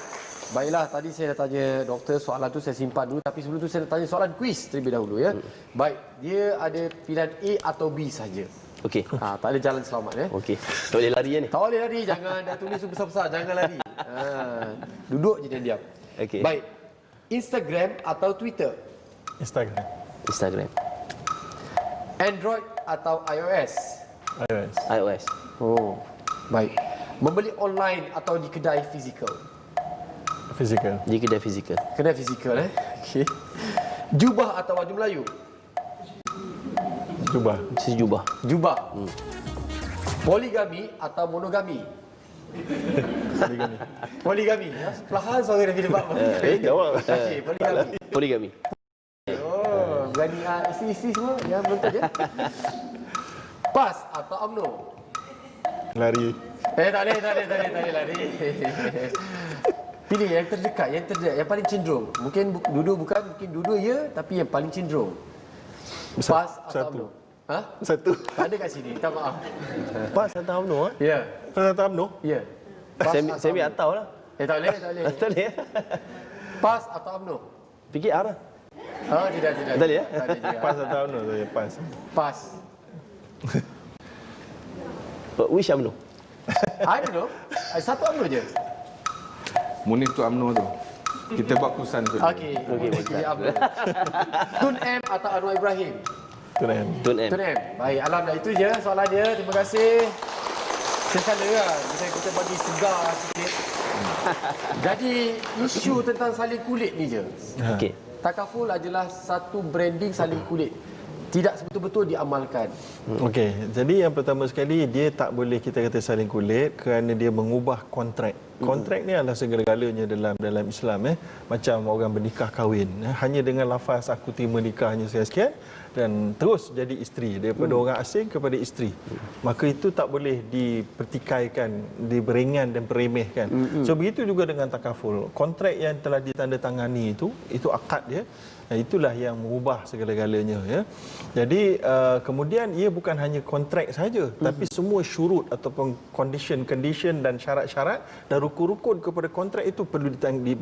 B: Baiklah, tadi saya dah tanya doktor, soalan tu saya simpan dulu. Tapi sebelum tu saya nak tanya soalan kuis terlebih dahulu ya. Baik, dia ada pilihan A atau B saja.
C: Okey.
B: Tak ada jalan selamat ya.
C: Okey. Tak boleh lari ni.
B: Tak boleh lari, jangan dah tulis besar-besar, jangan lari. Duduk je dan diam.
C: Okey.
B: Baik. Instagram atau Twitter?
C: Instagram.
B: Android atau iOS?
C: iOS.
B: Oh, baik. Membeli online atau di kedai fizikal?
D: Physical.
C: Di kedai fizikal.
B: Kedai fizikal Okey. Jubah atau baju Melayu?
D: Cuba.
C: Sejubah.
B: Jubah. Poligami atau monogami? Poligami. Perlahan suara dah bila bab.
C: Jawab.
B: Okey, poligami.
C: Poligami.
B: Oh, berani isi-isi semua yang betul je. PAS atau UMNO?
D: Lari.
B: Tak boleh lari. Pilih yang terdekat, yang paling cenderung. Mungkin mungkin dua ya, tapi yang paling cenderung. PAS atau UMNO?
D: Satu.
B: Tak ada kat sini, minta maaf.
C: PAS atau UMNO?
B: Ya.
D: Pasal tak UMNO?
B: Ya.
C: Saya ambil atau lah.
B: Tak boleh.
C: Tak boleh.
B: PAS atau UMNO?
C: Fikir R lah.
B: Tidak.
C: Tak boleh ya?
B: Tak ada juga.
D: Pas atau UMNO saya pas.
B: PAS.
C: Which UMNO?
B: I don't know. Satu UMNO je.
E: Munif tu UMNO tu. Kita buat kusan tu.
B: Okey, UMNO. Tun M atau Anwar Ibrahim?
D: Tun M.
C: Tun M.
B: Tun M. Baik, alhamdulillah itu je soalan dia. Terima kasih. Sekala lah, kita bagi segar sikit. Jadi, isu tentang salin kulit ni je.
C: Okey.
B: Takaful adalah satu branding salin kulit. Tidak betul-betul diamalkan.
D: Okey, jadi yang pertama sekali dia tak boleh kita kata salin kulit kerana dia mengubah kontrak. Kontrak ni adalah segala-galanya dalam Islam macam orang bernikah kahwin. Hanya dengan lafaz aku terima nikahnya sekian dan terus jadi isteri daripada orang asing kepada isteri. Maka itu tak boleh dipertikaikan, diberingan dan peremehkan. So begitu juga dengan takaful. Kontrak yang telah ditandatangani itu akad dia. Itulah yang mengubah segala-galanya ya. Jadi kemudian ia bukan hanya kontrak saja tapi semua syurut ataupun condition dan syarat-syarat dan rukun-rukun kepada kontrak itu perlu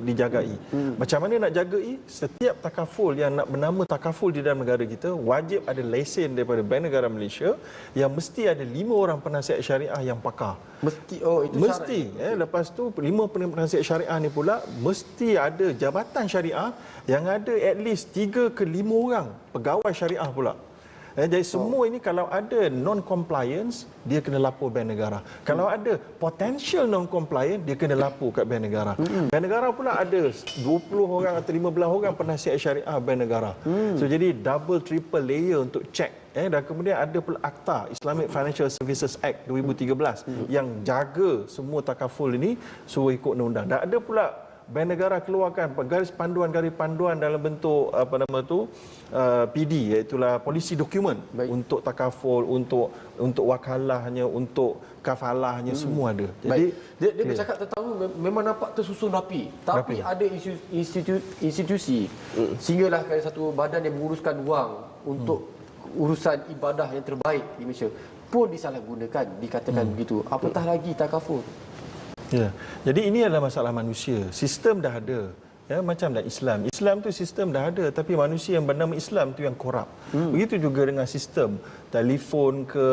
D: dijagai. Macam mana nak jagai? Setiap takaful yang nak bernama takaful di dalam negara kita wajib ada lesen daripada Bank Negara Malaysia yang mesti ada 5 orang penasihat syariah yang pakar. Mesti lepas tu 5 penasihat syariah ni pula mesti ada jabatan syariah yang ada at least 3 ke 5 orang pegawai syariah pula. Jadi semua ini kalau ada non-compliance, dia kena lapor Bank Negara. Kalau ada potential non-compliant, dia kena lapor kat Bank Negara. Bank Negara pula ada 20 orang atau 15 orang penasihat syariah Bank Negara. So jadi double, triple layer untuk check. Dan kemudian ada pula Akta Islamic Financial Services Act 2013 yang jaga semua takaful ini suruh ikut undang-undang. Dan ada pula Bank Negara keluarkan garis panduan dalam bentuk PD, iaitulah polisi dokumen untuk takaful, untuk wakalahnya, untuk kafalahnya, semua ada. Jadi
B: dia bercakap tentang memang nampak tersusun rapi, tapi ada institusi sehinggalah satu badan yang menguruskan wang untuk urusan ibadah yang terbaik di Malaysia pun disalahgunakan, dikatakan begitu. Apatah lagi takaful.
D: Ya. Jadi ini adalah masalah manusia. Sistem dah ada. Ya, macam dah Islam. Islam tu sistem dah ada tapi manusia yang bernama Islam tu yang korup. Begitu juga dengan sistem telefon ke,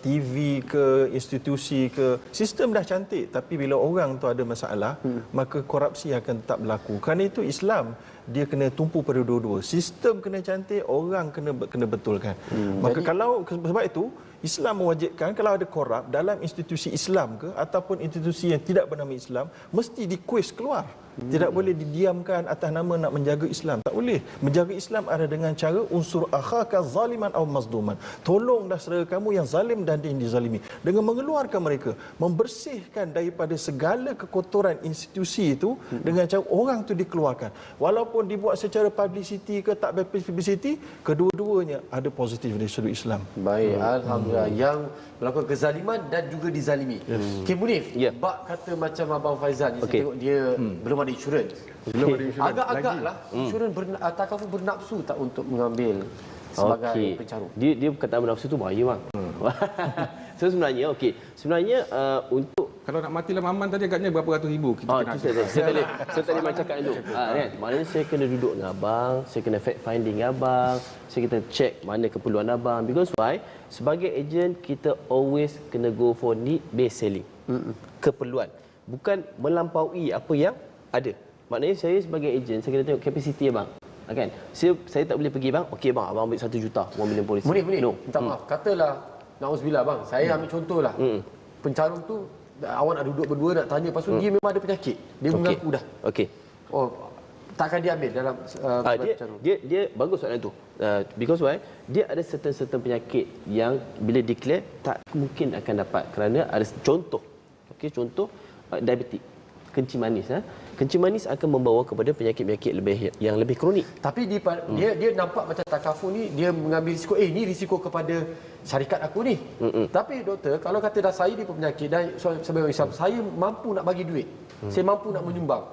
D: TV ke, institusi ke. Sistem dah cantik tapi bila orang tu ada masalah, maka korupsi akan tetap berlaku. Kerana itu Islam dia kena tumpu pada dua-dua. Sistem kena cantik, orang kena betulkan. Maka sebab itu Islam mewajibkan kalau ada korup dalam institusi Islam ke ataupun institusi yang tidak bernama Islam, mesti dikuis keluar. Tidak boleh didiamkan atas nama nak menjaga Islam. Tak boleh. Menjaga Islam ada dengan cara unsur akhaka zaliman aw mazluman. Tolonglah saudara kamu yang zalim dan yang dizalimi. Dengan mengeluarkan mereka, membersihkan daripada segala kekotoran institusi itu dengan cara orang itu dikeluarkan. Walaupun dibuat secara publicity ke tak publicity, kedua-duanya ada positif dari sudut Islam.
B: Baik, alhamdulillah. Yang melakukan kezaliman dan juga dizalimi. Okey, Munif, bak kata macam Abang Faizal ni, saya tengok dia belum ada insurans. Agak-agak lah insurans takaful bernafsu tak untuk mengambil sebagai pencarum.
C: Dia perkataan bernafsu tu bahaya bang. So sebenarnya untuk
E: Kalau nak mati dalam aman tadi agaknya berapa ratus ribu kita kena.
C: Saya tadi macam cakap dulu. Kan? Maknanya saya kena duduk dengan abang, saya kena fact finding dengan abang, saya kena check mana keperluan abang. Because why? Sebagai agent kita always kena go for need based selling. Keperluan. Bukan melampaui apa yang ada. Maknanya saya sebagai agent saya kena tengok kapasiti abang. Kan? Saya tak boleh pergi bang. Okey bang, abang ambil 1 juta, 1 million polisi.
B: Munif, minta maaf. Katalah na'uzubillah bang, saya ambil contohlah. Pencarum tu awak nak duduk berdua nak tanya, lepas tu dia memang ada penyakit. Dia mengaku dah.
C: Okey.
B: Oh, takkan dia ambil dalam pencarum.
C: Dia bagus soalan tu. Because why? Dia ada certain penyakit yang bila declare tak mungkin akan dapat kerana ada contoh. Okey, contoh diabetik, kencing manis. Kencing manis akan membawa kepada penyakit-penyakit yang lebih kronik.
B: Tapi dia nampak macam takaful ni dia mengambil risiko. Ni risiko kepada syarikat aku ni. Tapi doktor, kalau kata dah saya ni penyakit dan sebagai Islam, saya mampu nak bagi duit. Saya mampu nak menyumbang.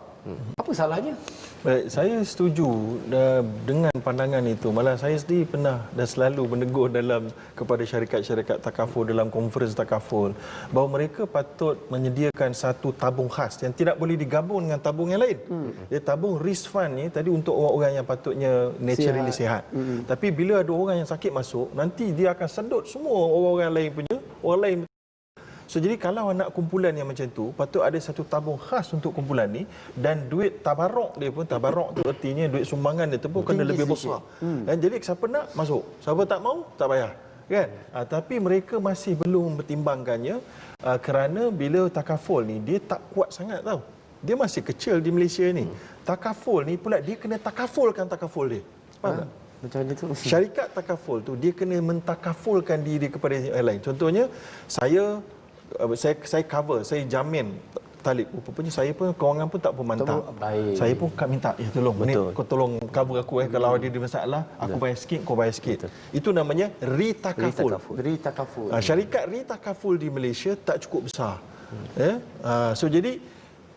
B: Apa salahnya?
D: Baik, saya setuju dengan pandangan itu. Malah saya sendiri pernah dan selalu menegur kepada syarikat-syarikat takaful dalam konferens takaful bahawa mereka patut menyediakan satu tabung khas yang tidak boleh digabung dengan tabung yang lain. Dia tabung risk fund ni tadi untuk orang-orang yang patutnya naturally sihat. Tapi bila ada orang yang sakit masuk, nanti dia akan sedut semua orang-orang lain punya, orang lain. So jadi kalau nak kumpulan yang macam tu, patut ada satu tabung khas untuk kumpulan ni, dan duit tabarok dia pun, tabarok tu artinya duit sumbangan dia tu pun kena lebih besar. Dan jadi siapa nak masuk, siapa tak mau tak payah. Kan? Tapi mereka masih belum bertimbangkannya kerana bila takaful ni dia tak kuat sangat tau. Dia masih kecil di Malaysia ni. Takaful ni pula dia kena takafulkan takaful dia. Faham tak?
B: Macam mana tu?
D: Syarikat takaful tu dia kena mentakafulkan diri kepada yang lain. Contohnya saya cover, saya jamin Talib. Rupanya saya pun kewangan pun tak pemantau.
B: Baik.
D: Saya pun kat minta, ya tolong ni kau tolong cover aku kalau ada masalah, aku bayar sikit, kau bayar sikit. Itu namanya ritakaful.
B: Ritakaful.
D: Syarikat ritakaful di Malaysia tak cukup besar. So jadi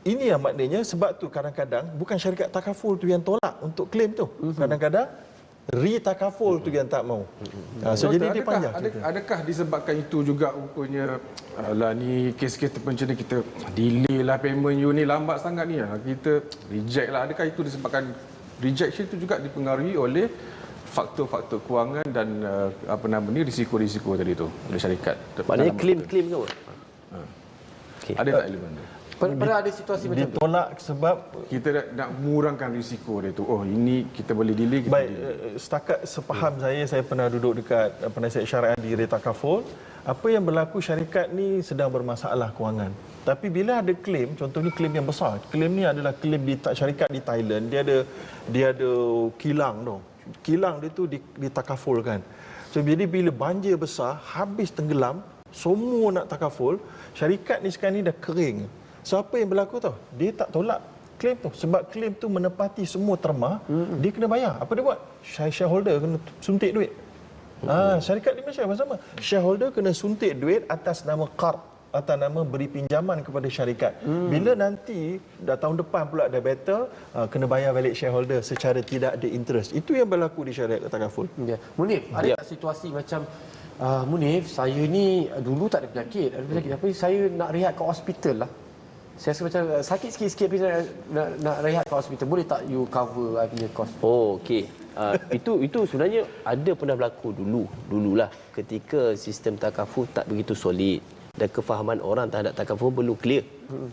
D: ini yang maknanya, sebab tu kadang-kadang bukan syarikat takaful tu yang tolak untuk klaim tu. Kadang-kadang ritakaful tu yang tak mau. So jadi dia panjang.
E: Adakah disebabkan itu juga rupanya, alah ni kes-kes terpencil ni kita delay lah payment you ni lambat sangat ni, kita reject lah. Adakah itu disebabkan rejection itu juga dipengaruhi oleh faktor-faktor kewangan dan risiko-risiko tadi tu oleh syarikat?
C: Maknanya klaim-klaim ke apa?
E: Okay. Ada tak elemen tu?
B: Pernah ada situasi macam tu?
D: Ditolak sebab
E: kita nak mengurangkan risiko dia tu. Oh, ini kita boleh delay.
D: Baik, setakat sepaham saya pernah duduk dekat penasihat syariah di Ritakaful. Apa yang berlaku, syarikat ni sedang bermasalah kewangan. Tapi bila ada klaim, contohnya klaim yang besar. Klaim ni adalah klaim di syarikat di Thailand. Dia ada kilang tu. Kilang dia tu ditakafulkan. So jadi bila banjir besar, habis tenggelam, semua nak takaful, syarikat ni sekarang ni dah kering. So apa yang berlaku tau? Dia tak tolak klaim tu. Sebab klaim tu menepati semua terma, dia kena bayar. Apa dia buat? Shareholder kena suntik duit. Syarikat di Malaysia sama. Shareholder kena suntik duit atas nama qard, atas nama beri pinjaman kepada syarikat. Bila nanti dah tahun depan pula dah better, kena bayar balik shareholder secara tidak ada interest. Itu yang berlaku di syarikat takaful.
B: Ya. Munif, ada tak situasi macam Munif, saya ni dulu tak ada penyakit, tapi saya nak rehat ke hospital lah. Saya rasa macam sakit sikit-sikit tapi nak rehat ke hospital. Boleh tak you cover I punya cost?
C: Oh, okey. Itu sebenarnya ada pernah berlaku dululah ketika sistem takaful tak begitu solid dan kefahaman orang terhadap takaful belum clear.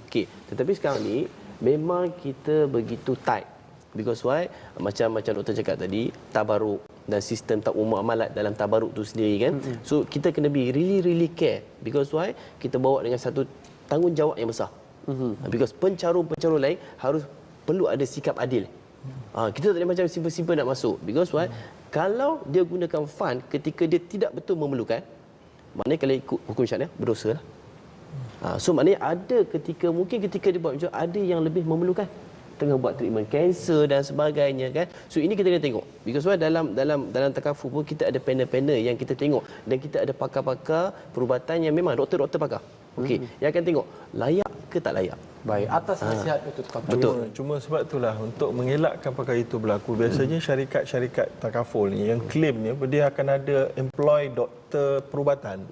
C: Okey, tetapi sekarang ni memang kita begitu tight. Because why? Macam doktor cakap tadi, tabaruk dan sistem muamalat dalam tabaruk tu sendiri kan. So kita kena be really care. Because why? Kita bawa dengan satu tanggungjawab yang besar. Because pencarum-pencarum lain perlu ada sikap adil. Kita tak boleh macam simple-simple nak masuk. Because why? Kalau dia gunakan fund ketika dia tidak betul memerlukan, maknanya kalau ikut hukum syariah berdosa lah. So maknanya mungkin ketika dia buat macam ada yang lebih memerlukan, tengah buat treatment kanser dan sebagainya kan. So ini kita kena tengok. Because why dalam takaful pun kita ada panel-panel yang kita tengok, dan kita ada pakar-pakar perubatan yang memang doktor-doktor pakar. Okey, yang akan tengok layak ke tak layak.
B: Baik, atas nasihat Dr. Tukar.
C: Betul.
D: Cuma sebab itulah untuk mengelakkan perkara itu berlaku, biasanya syarikat-syarikat takaful ni yang klaimnya dia akan ada employ doktor perubatan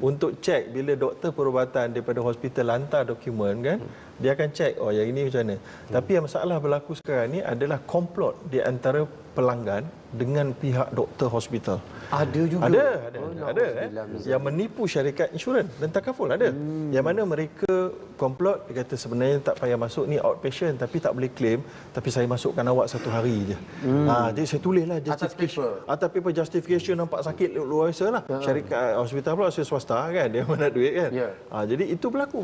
D: untuk cek bila doktor perubatan daripada hospital hantar dokumen kan, dia akan cek yang ini macam mana. Tapi yang masalah berlaku sekarang ni adalah komplot di antara pelanggan dengan pihak doktor hospital.
B: Ada juga.
D: Ada yang menipu syarikat insurans dan takaful ada. Yang mana mereka komplot, dia kata sebenarnya tak payah masuk ni outpatient tapi tak boleh claim, tapi saya masukkan awak 1 hari je. Jadi saya tulislah justification. Atas paper justification nampak sakit luar biasa lah. Syarikat hospital pula swasta kan, dia mana duit kan. Jadi itu berlaku.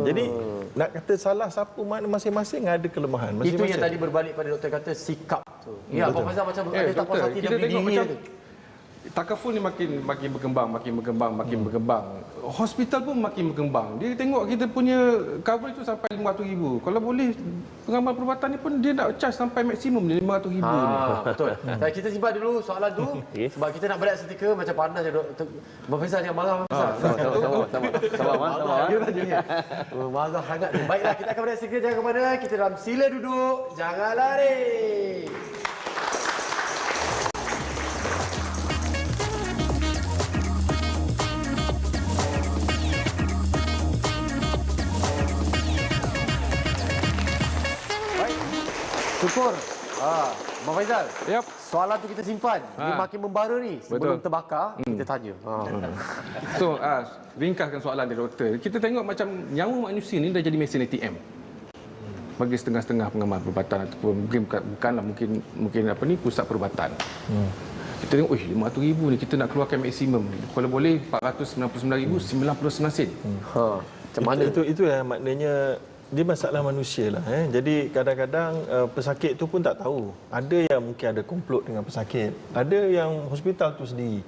D: Jadi nak kata salah siapa, masing-masing ada kelemahan masing-masing.
B: Itu yang tadi berbalik pada doktor kata sikap tu. Ya, Pak Fazal macam ada tak puas hati dan berdiri tu.
E: Takaful ni makin berkembang. Hospital pun makin berkembang. Dia tengok kita punya cover itu sampai 500,000. Kalau boleh pengamal perubatan ni pun dia nak charge sampai maksimum 500,000 ni.
B: Betul. Kita simpan dulu soalan tu sebab kita nak berat setika macam panas je Dr. Abang Faisal jangan marah Abang Faisal. Sabar. Dia tanya. Marah sangat. Baiklah, kita akan berat setika, jangan ke mana. Kita dalam sila duduk, jangan lari. Syukur. Abang Faizal.
E: Yap.
B: soalan tu kita simpan. Dia makin membara ni. Sebelum terbakar, kita tanya.
E: So, ringkaskan soalan dia, doktor. Kita tengok macam nyawa manusia ni dah jadi mesin ATM. Bagi setengah-setengah pengamal perubatan ataupun bukanlah mungkin apa ni pusat perubatan. Kita tengok, 500,000 ni kita nak keluarkan maksimum. Kalau boleh 499,099 sen.
B: Macam mana?
D: Itu yang maknanya dia masalah manusia lah. Jadi kadang-kadang pesakit tu pun tak tahu. Ada yang mungkin ada komplot dengan pesakit. Ada yang hospital tu sendiri.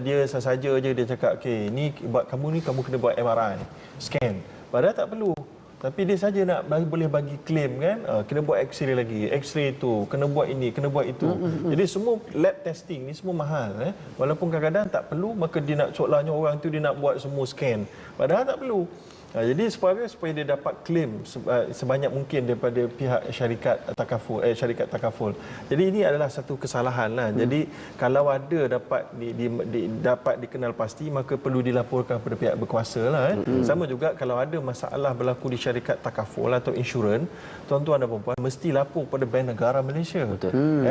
D: Dia saja je dia cakap, okey, ni buat kamu kena buat MRI, scan. Padahal tak perlu. Tapi dia saja nak boleh bagi claim kan, kena buat X-ray lagi, X-ray tu, kena buat ini, kena buat itu. Jadi semua lab testing ni semua mahal. Walaupun kadang-kadang tak perlu, maka dia nak seolahnya orang tu dia nak buat semua scan. Padahal tak perlu. Jadi supaya dia dapat claim sebanyak mungkin daripada pihak syarikat takaful. Jadi ini adalah satu kesalahan lah. Jadi kalau ada dapat dikenal pasti, maka perlu dilaporkan kepada pihak berkuasa lah. Sama juga kalau ada masalah berlaku di syarikat takaful atau insurans, tuan-tuan dan puan-puan mesti lapor kepada Bank Negara Malaysia.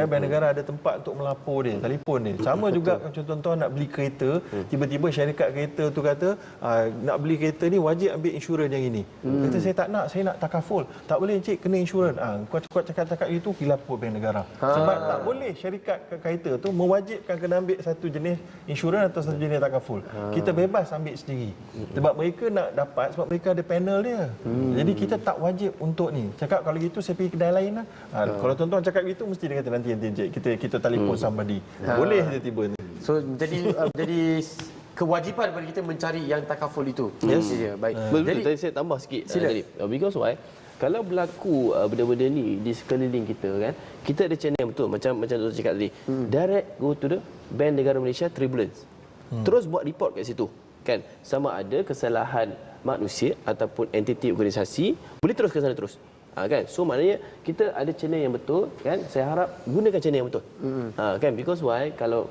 D: Bank Negara ada tempat untuk melapor dia, telefon dia. Sama juga macam tuan-tuan nak beli kereta, tiba-tiba syarikat kereta tu kata nak beli kereta ni wajib ambil insurans yang ini. Kata saya nak takaful. Tak boleh encik, kena insurans. Kuat cakap itu lapor Bank Negara. Sebab tak boleh syarikat kereta tu mewajibkan kena ambil satu jenis insurans atau satu jenis takaful. Kita bebas ambil sendiri. Sebab mereka nak dapat, sebab mereka ada panel dia. Jadi kita tak wajib untuk ni. Cakap kalau gitu saya pergi kedai lain lah. Kalau tuan-tuan cakap gitu mesti dia kata nanti encik kita telefon somebody. Boleh dia tiba ni.
B: So jadi kewajipan bagi kita mencari yang takaful itu.
C: Yes.
B: Ya, baik.
C: Jadi tadi saya tambah sikit. Because why? Kalau berlaku benda-benda ni di sekeliling kita kan, kita ada channel betul macam Dr. cakap tadi. Direct go to the Bank Negara Malaysia Tribunals. Terus buat report kat situ. Kan? Sama ada kesalahan manusia ataupun entiti organisasi, boleh terus ke sana terus. Kan? So maknanya kita ada channel yang betul kan. Saya harap gunakan channel yang betul. Kan? Because why? Kalau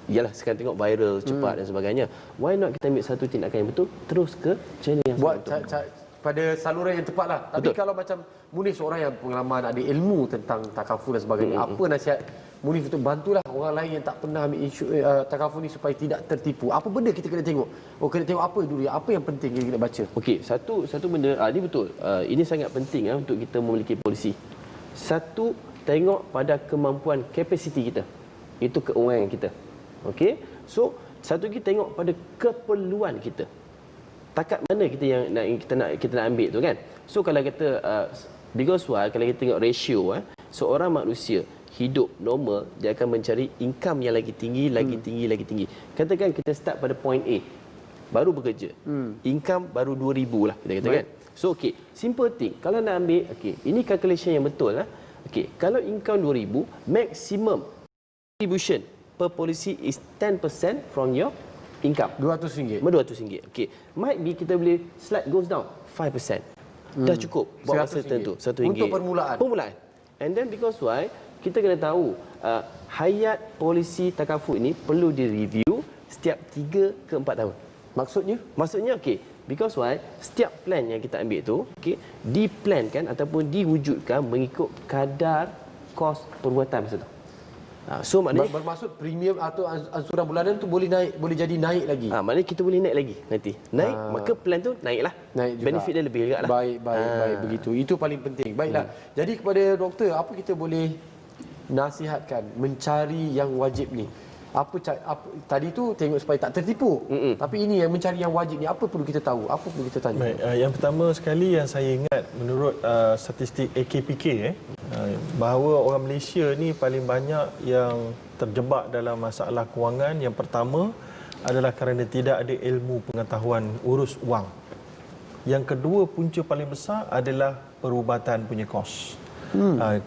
C: yalah sekarang tengok viral cepat dan sebagainya. Why not kita ambil satu tindakan yang betul terus ke channel yang
B: buat
C: betul.
B: Pada saluran yang tepat lah. Tapi kalau macam Munif seorang yang pengalaman, ada ilmu tentang takaful dan sebagainya, apa nasihat Munif untuk bantulah orang lain yang tak pernah ambil takaful ni supaya tidak tertipu? Apa benda kita kena tengok? Kena tengok apa dulu? Apa yang penting kita kena baca?
C: Okey, satu benda ini betul. Ini sangat penting untuk kita memiliki polisi. Satu, tengok pada kemampuan kapasiti kita. Itu keuangan kita. Okey. So, satu lagi tengok pada keperluan kita. Takat mana kita nak ambil tu kan. So kalau kata because why, kalau kita tengok ratio seorang manusia hidup normal, dia akan mencari income yang lagi tinggi, lagi tinggi. Katakan kita start pada point A, baru bekerja. Income baru 2,000 lah kita kata kan. So okey, simple thing. Kalau nak ambil, okey, ini calculation yang betul lah. Okey, kalau income 2,000, maximum contribution per policy is 10% from your income.
B: RM200.
C: RM200. Okey. Might be kita boleh slide goes down 5%. Dah cukup buat masa tertentu. RM1.
B: Untuk permulaan.
C: And then because why? Kita kena tahu hayat polisi takaful ini perlu direview setiap 3 ke 4 tahun. Maksudnya okey. Because why? Setiap plan yang kita ambil tu, okey, diplankan ataupun diwujudkan mengikut kadar kos perbuatan masa tu. So maknanya
B: bermaksud premium atau ansuran bulanan tu boleh jadi naik lagi.
C: Maknanya kita boleh naik lagi nanti. Maka plan tu naiklah.
B: Naik juga.
C: Benefit dia lebih juga lah.
B: Baik begitu. Itu paling penting. Baiklah. Jadi kepada doktor, apa kita boleh nasihatkan mencari yang wajib ni? Apa tadi tu tengok supaya tak tertipu. Tapi ini yang mencari yang wajib ni, apa perlu kita tahu? Apa perlu kita tanya?
D: Baik, yang pertama sekali yang saya ingat menurut statistik AKPK bahawa orang Malaysia ni paling banyak yang terjebak dalam masalah kewangan. Yang pertama adalah kerana tidak ada ilmu pengetahuan urus wang. Yang kedua, punca paling besar adalah perubatan punya kos.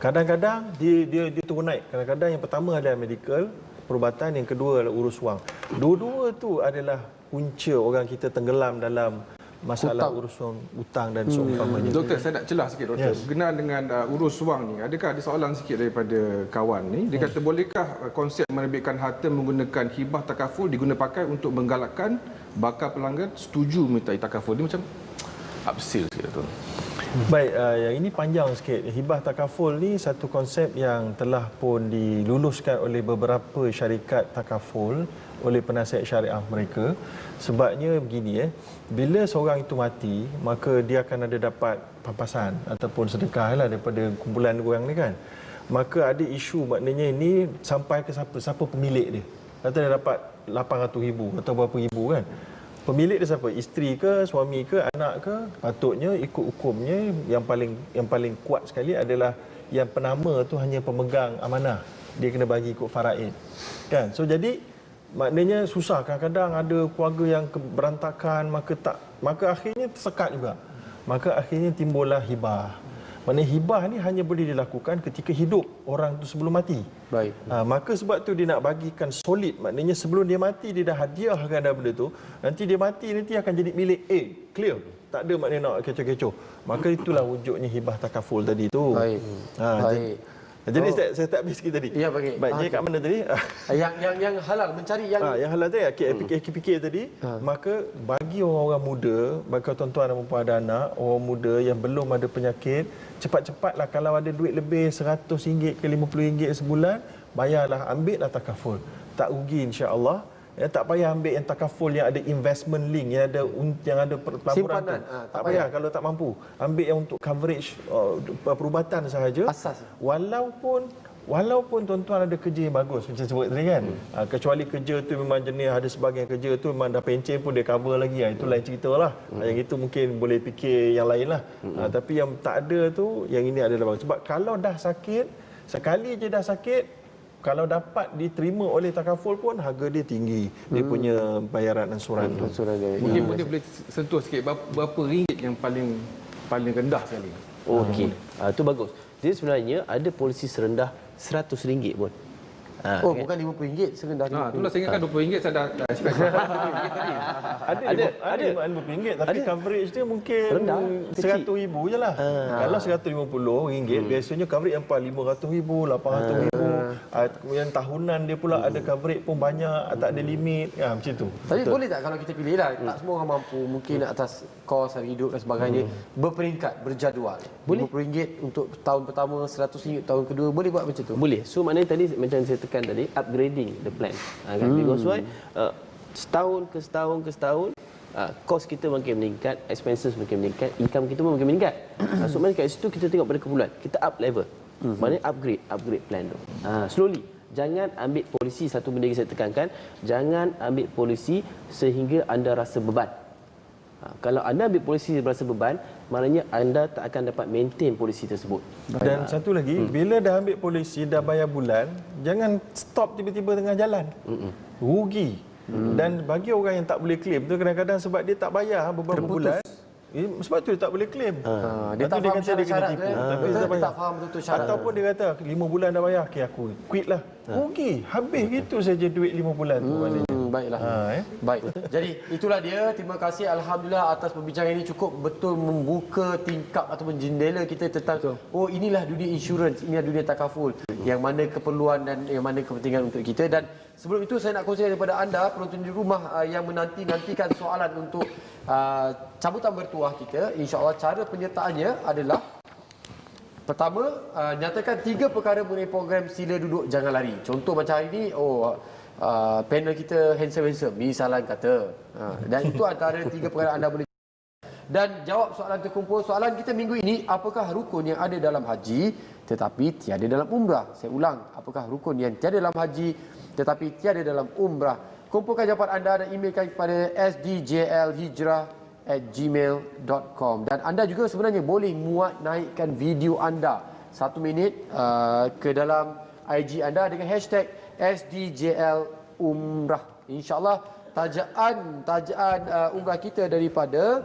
D: Kadang-kadang dia turun naik. Kadang-kadang yang pertama adalah medical, perubatan, yang kedua adalah urus wang. Dua-dua tu adalah punca orang kita tenggelam dalam masalah urusan hutang dan seumpamanya.
E: Doktor, saya nak celah sikit doktor. Berkenaan dengan urus wang ni, adakah ada soalan sikit daripada kawan ni? Dia kata bolehkah konsep menerbitkan harta menggunakan hibah takaful diguna pakai untuk menggalakkan bakal pelanggan setuju minta takaful? Dia macam upsell sikit doktor.
D: Baik, yang ini panjang sikit. Hibah takaful ni satu konsep yang telah pun diluluskan oleh beberapa syarikat takaful oleh penasihat syariah mereka. Sebabnya begini, bila seorang itu mati, maka dia akan ada dapat pampasan ataupun sedekah lah daripada kumpulan orang ni kan. Maka ada isu, maknanya ini sampai ke siapa pemilik dia. Kata dia dapat 800,000 atau berapa ribu kan. Pemilik dia siapa? Isteri ke, suami ke, anak ke? Patutnya ikut hukumnya yang paling kuat sekali adalah yang penama tu hanya pemegang amanah. Dia kena bagi ikut faraid. Kan? So jadi maknanya susah, kadang-kadang ada keluarga yang berantakan, maka akhirnya tersekat juga. Maka akhirnya timbullah hibah. Maknanya hibah ni hanya boleh dilakukan ketika hidup orang tu sebelum mati.
B: Baik.
D: Maka sebab tu dia nak bagikan solid, maknanya sebelum dia mati dia dah hadiahkan dah benda tu. Nanti dia mati nanti akan jadi milik A, clear. Tak ada maknanya nak kecoh-kecoh. Maka itulah wujudnya hibah takaful tadi tu.
B: Baik. Baik.
D: Jadi saya tak habis sikit tadi.
B: Ya, bagi.
D: Baik, jadi kat mana tadi?
B: Yang halal, mencari yang
D: Yang halal tadi, fikir tadi, maka bagi orang-orang muda, bagi tuan-tuan dan puan ada anak, orang muda yang belum ada penyakit, cepat-cepatlah kalau ada duit lebih RM100 ke RM50 sebulan, bayarlah, ambillah takaful. Tak rugi insya-Allah. Tak payah ambil yang takaful yang ada investment link, yang ada pelaburan tu. Tak payah kalau tak mampu. Ambil yang untuk coverage perubatan sahaja.
B: Asas.
D: Walaupun tuan-tuan ada kerja yang bagus macam sebut tadi kan. Kecuali kerja tu memang jenis ada sebahagian kerja tu memang dah pencen pun dia cover lagi. Itu lain cerita lah. Yang itu mungkin boleh fikir yang lain lah. Tapi yang tak ada tu, yang ini adalah bagus. Sebab kalau dah sakit, sekali je dah sakit, kalau dapat diterima oleh takaful pun harga dia tinggi. Dia punya bayaran ansuran tu.
E: Mungkin dia boleh sentuh sikit berapa ringgit yang paling rendah sekali.
C: Okey. Itu bagus. Jadi sebenarnya ada polisi serendah RM100 pun.
B: bukan RM50 serendah RM50.
E: Itulah saya ingatkan RM20 saya dah cakap RM50 tadi.
D: Ada RM50 tapi coverage dia mungkin
C: rendah,
D: RM100,000 je lah. Kalau RM150 biasanya coverage yang RM500,000, RM800,000. Kemudian tahunan dia pula ada coverage pun banyak, tak ada limit. Macam tu.
B: Tapi boleh tak kalau kita pilih lah, tak semua orang mampu, mungkin atas kos hidup dan sebagainya, berperingkat, berjadual. RM50 untuk tahun pertama, RM100 tahun kedua, boleh buat macam tu?
C: Boleh. So maknanya tadi macam saya tekan tadi, upgrading the plan. Kan? Because why? Setahun ke setahun, kos kita makin meningkat, expenses makin meningkat, income kita pun makin meningkat. So maknanya kat situ kita tengok pada keperluan, kita up level. Maknanya upgrade plan tu. Slowly. Jangan ambil polisi, satu benda yang saya tekankan, jangan ambil polisi sehingga anda rasa beban. Kalau anda ambil polisi berasa beban, maknanya anda tak akan dapat maintain polisi tersebut.
D: Dan satu lagi, bila dah ambil polisi, dah bayar bulan, jangan stop tiba-tiba tengah jalan. Rugi. Dan bagi orang yang tak boleh claim tu, kadang-kadang sebab dia tak bayar beberapa bulan, sebab tu dia tak boleh claim.
B: Dia tak faham syarat-syarat
D: tipu. Tapi dia
B: tak faham betul syarat.
D: Ataupun dia kata 5 bulan dah bayar, okay, aku quit lah. Rugi. Habis gitu saja duit 5 bulan tu.
B: Baiklah. Baik. Jadi itulah dia. Terima kasih alhamdulillah atas perbincangan ini, cukup betul membuka tingkap ataupun jendela kita tentang inilah dunia insurans, inilah dunia takaful, yang mana keperluan dan yang mana kepentingan untuk kita. Dan sebelum itu saya nak kongsikan kepada anda penonton di rumah yang menanti-nantikan soalan untuk cabutan bertuah kita. InsyaAllah cara penyertaannya adalah pertama, nyatakan 3 perkara mengenai program Sila Duduk Jangan Lari. Contoh macam hari ini, panel kita handsome-handsome, misalan kata. Dan itu antara 3 perkara anda boleh. Dan jawab soalan terkumpul. Soalan kita minggu ini, apakah rukun yang ada dalam haji tetapi tiada dalam umrah? Saya ulang, apakah rukun yang tiada dalam haji tetapi tiada dalam umrah? Kumpulkan jawapan anda dan emailkan kepada sdjlhijrah@gmail.com. Dan anda juga sebenarnya boleh naikkan video anda 1 minit ke dalam IG anda dengan hashtag SDJL Umrah. InsyaAllah tajaan umrah kita daripada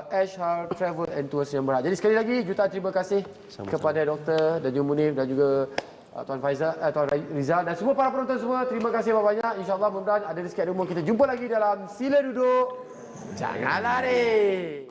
B: Ashar Travel and Tours yang berhad. Jadi sekali lagi jutaan terima kasih kepada Doktor dan Jum Munif dan juga Tuan Faizal, Tuan Rizal dan semua para penonton semua. Terima kasih banyak. InsyaAllah mudah-mudahan ada rezeki ada umur. Kita jumpa lagi dalam Sila Duduk Jangan Lari.